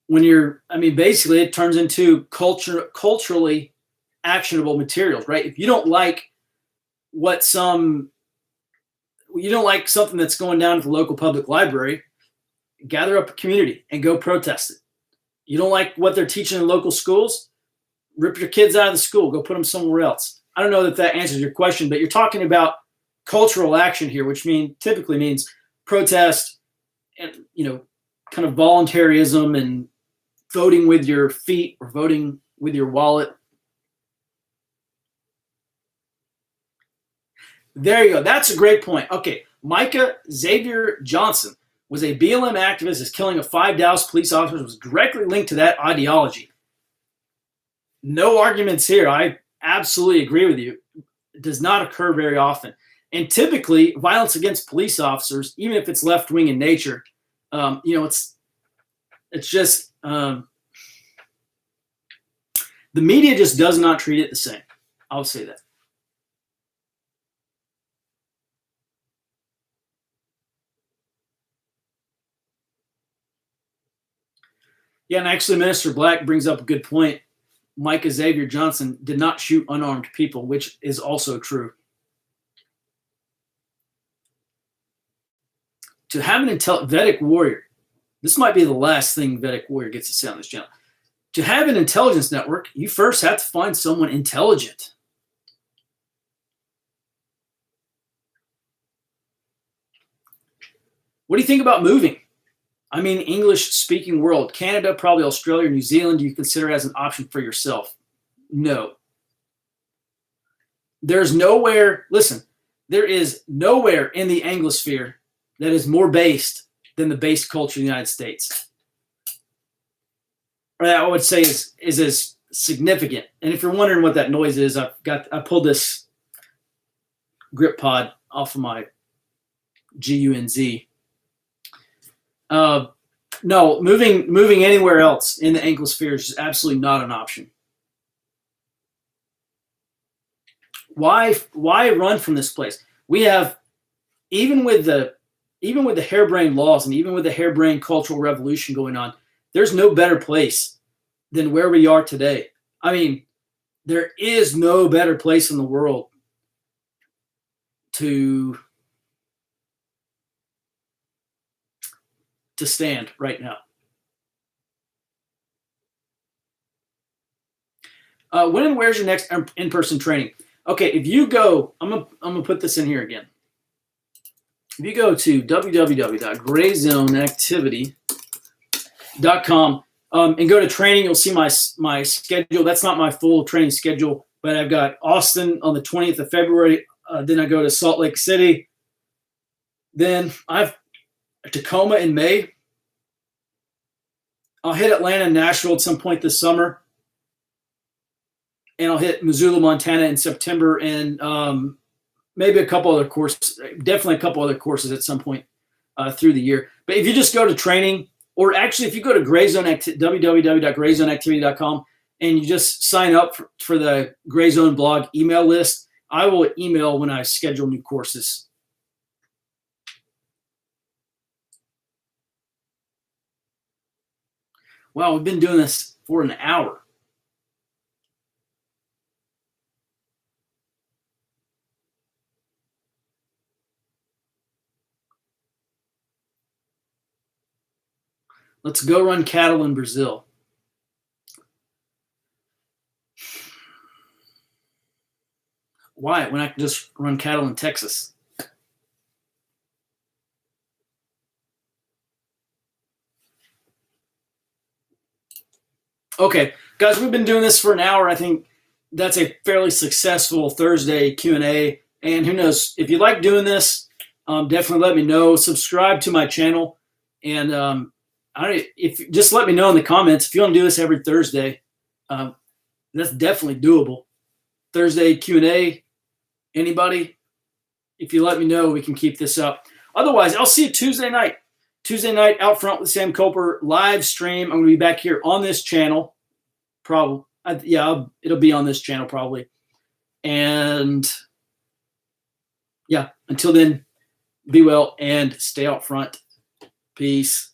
A: basically it turns into culturally actionable materials, right? If you don't like something that's going down at the local public library, gather up a community and go protest it. You don't like what they're teaching in local schools, rip your kids out of the school, go put them somewhere else. I don't know that answers your question, but you're talking about cultural action here, which typically means protest and, kind of voluntarism and voting with your feet or voting with your wallet. There you go. That's a great point. Okay. Micah Xavier Johnson was a BLM activist as killing of 5 Dallas police officers was directly linked to that ideology. No arguments here. I absolutely agree with you. It does not occur very often. And typically, violence against police officers, even if it's left-wing in nature, it's just the media just does not treat it the same. I'll say that. Yeah, and actually, Minister Black brings up a good point. Micah Xavier Johnson did not shoot unarmed people, which is also true. To have an Vedic warrior, this might be the last thing Vedic warrior gets to say on this channel. To have an intelligence network, you first have to find someone intelligent. What do you think about moving? I mean, English-speaking world, Canada, probably Australia, New Zealand, do you consider as an option for yourself? No. There's nowhere, listen, there is nowhere in the Anglosphere that is more based than the base culture of the United States. Or that I would say is as significant. And if you're wondering what that noise is, I pulled this grip pod off of my GUNZ. No, moving anywhere else in the Anglosphere is absolutely not an option. Why run from this place? We have, even with the harebrained laws and even with the harebrained cultural revolution going on, there's no better place than where we are today. I mean, there is no better place in the world to stand right now. When and where's your next in-person training? Okay, if you go, I'm gonna put this in here again. If you go to www.grayzoneactivity.com and go to training, you'll see my schedule. That's not my full training schedule, but I've got Austin on the 20th of February. Then I go to Salt Lake City. Then I've Tacoma in May. I'll hit Atlanta and Nashville at some point this summer. And I'll hit Missoula, Montana in September, and maybe a couple other courses, definitely a couple other courses at some point through the year. But if you just go to training, or actually if you go to www.grayzoneactivity.com and you just sign up for the Gray Zone blog email list, I will email when I schedule new courses. Wow, we've been doing this for an hour. Let's go run cattle in Brazil. Why? When I can just run cattle in Texas? Okay, guys, we've been doing this for an hour. I think that's a fairly successful Thursday Q&A. And who knows, if you like doing this, definitely let me know. Subscribe to my channel. And just let me know in the comments if you want to do this every Thursday. That's definitely doable. Thursday Q&A, anybody? If you let me know, we can keep this up. Otherwise, I'll see you Tuesday night. Tuesday night, Out Front with Sam Coper, live stream. I'm going to be back here on this channel. Probably. It'll be on this channel probably. And yeah, until then, be well and stay out front. Peace.